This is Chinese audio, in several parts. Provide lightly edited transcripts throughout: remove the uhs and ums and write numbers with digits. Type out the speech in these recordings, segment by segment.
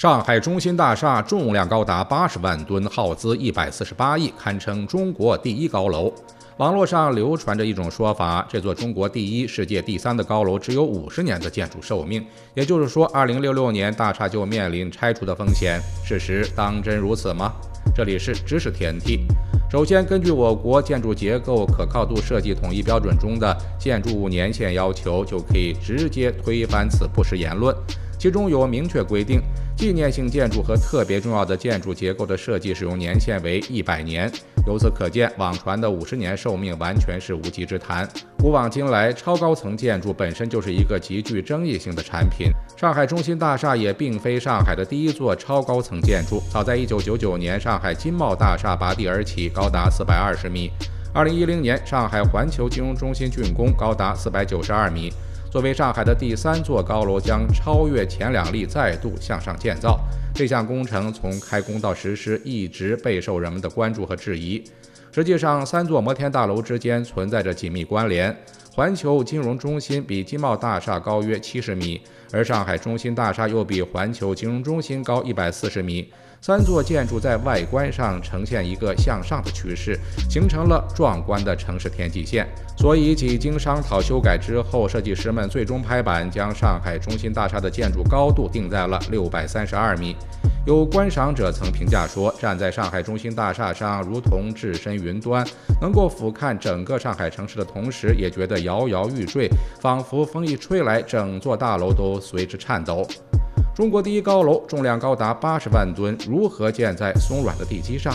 上海中心大厦重量高达80万吨，耗资148亿，堪称中国第一高楼。网络上流传着一种说法，这座中国第一、世界第三的高楼只有50年的建筑寿命，也就是说，2066年大厦就面临拆除的风险。事实当真如此吗？这里是知识天地。首先，根据我国建筑结构可靠度设计统一标准中的建筑物年限要求，就可以直接推翻此不实言论。其中有明确规定，纪念性建筑和特别重要的建筑结构的设计使用年限为100年。由此可见，网传的50年寿命完全是无稽之谈。古往今来，超高层建筑本身就是一个极具争议性的产品。上海中心大厦也并非上海的第一座超高层建筑，早在1999年，上海金茂大厦拔地而起，高达420米。2010年，上海环球金融中心竣工，高达492米。作为上海的第3座高楼，将超越前2例，再度向上建造。这项工程从开工到实施一直备受人们的关注和质疑。实际上，3座摩天大楼之间存在着紧密关联。环球金融中心比金茂大厦高约70米，而上海中心大厦又比环球金融中心高140米。3座建筑在外观上呈现一个向上的趋势，形成了壮观的城市天际线。所以几经商讨修改之后，设计师们最终拍板，将上海中心大厦的建筑高度定在了632米。有观赏者曾评价说，站在上海中心大厦上，如同置身云端，能够俯瞰整个上海城市的同时，也觉得摇摇欲坠，仿佛风一吹来，整座大楼都随之颤抖。中国第一高楼重量高达80万吨，如何建在松软的地基上？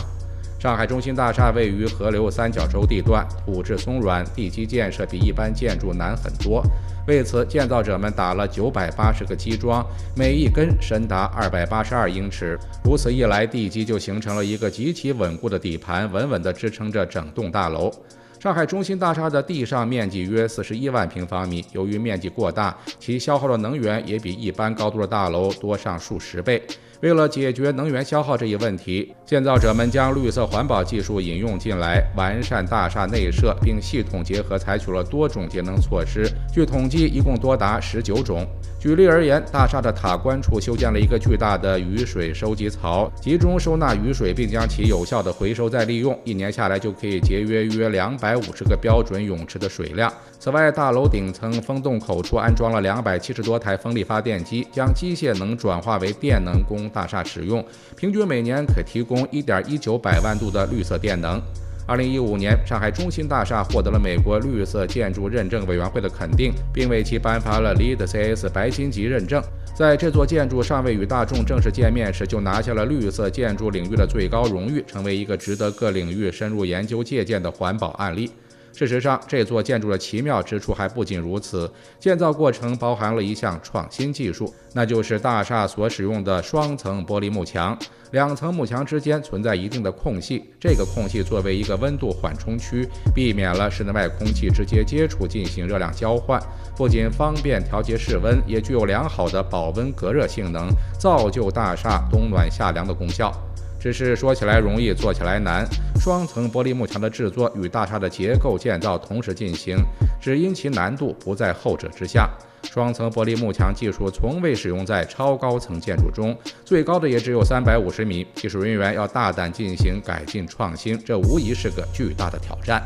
上海中心大厦位于河流三角洲地段，土质松软，地基建设比一般建筑难很多。为此，建造者们打了980个基桩，每一根深达282英尺。如此一来，地基就形成了一个极其稳固的底盘，稳稳地支撑着整栋大楼。上海中心大厦的地上面积约41万平方米，由于面积过大，其消耗的能源也比一般高度的大楼多上数十倍。为了解决能源消耗这一问题，建造者们将绿色环保技术引用进来，完善大厦内设，并系统结合采取了多种节能措施。据统计，一共多达19种。举例而言，大厦的塔关处修建了一个巨大的雨水收集槽，集中收纳雨水，并将其有效地回收再利用，1年下来就可以节约约250个标准泳池的水量。此外，大楼顶层风洞口处安装了270多台风力发电机，将机械能转化为电能供大厦使用，平均每年可提供1.19百万度的绿色电能。2015年，上海中心大厦获得了美国绿色建筑认证委员会的肯定，并为其颁发了 LEED CS 白金级认证。在这座建筑尚未与大众正式见面时，就拿下了绿色建筑领域的最高荣誉，成为一个值得各领域深入研究借鉴的环保案例。事实上，这座建筑的奇妙之处还不仅如此，建造过程包含了一项创新技术，那就是大厦所使用的双层玻璃幕墙。2层幕墙之间存在一定的空隙，这个空隙作为一个温度缓冲区，避免了室内外空气直接接触进行热量交换，不仅方便调节室温，也具有良好的保温隔热性能，造就大厦冬暖夏凉的功效。只是说起来容易，做起来难。双层玻璃幕墙的制作与大厦的结构建造同时进行，只因其难度不在后者之下。双层玻璃幕墙技术从未使用在超高层建筑中，最高的也只有350米。技术人员要大胆进行改进创新，这无疑是个巨大的挑战。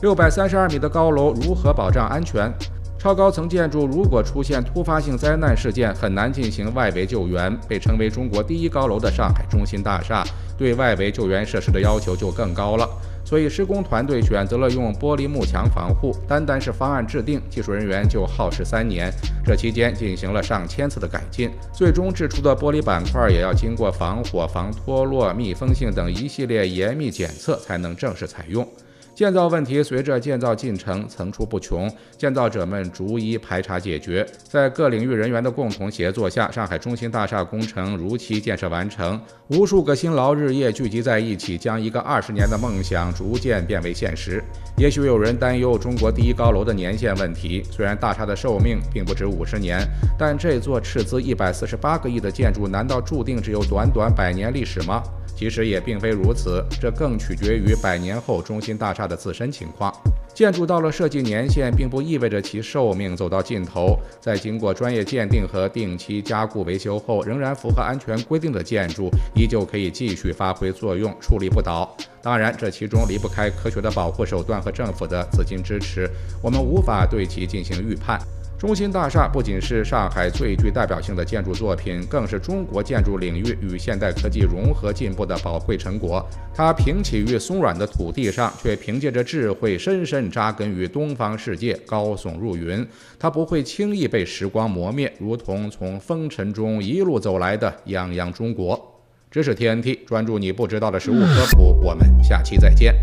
632米的高楼如何保障安全？超高层建筑如果出现突发性灾难事件，很难进行外围救援。被称为中国第一高楼的上海中心大厦，对外围救援设施的要求就更高了。所以施工团队选择了用玻璃幕墙防护，单是方案制定，技术人员就耗时3年。这期间进行了上千次的改进，最终制出的玻璃板块也要经过防火、防脱落、密封性等一系列严密检测才能正式采用。建造问题随着建造进程层出不穷，建造者们逐一排查解决。在各领域人员的共同协作下，上海中心大厦工程如期建设完成。无数个辛劳日夜聚集在一起，将一个20年的梦想逐渐变为现实。也许有人担忧中国第一高楼的年限问题，虽然大厦的寿命并不止50年，但这座斥资148个亿的建筑，难道注定只有短短100年历史吗？其实也并非如此，这更取决于100年后中心大厦的自身情况。建筑到了设计年限，并不意味着其寿命走到尽头。在经过专业鉴定和定期加固维修后，仍然符合安全规定的建筑，依旧可以继续发挥作用，矗立不倒。当然，这其中离不开科学的保护手段和政府的资金支持，我们无法对其进行预判。中心大厦不仅是上海最具代表性的建筑作品，更是中国建筑领域与现代科技融合进步的宝贵成果。它平起于松软的土地上，却凭借着智慧深深扎根于东方世界，高耸入云。它不会轻易被时光磨灭，如同从风尘中一路走来的泱泱中国。知识 TNT， 专注你不知道的食物科普，我们下期再见。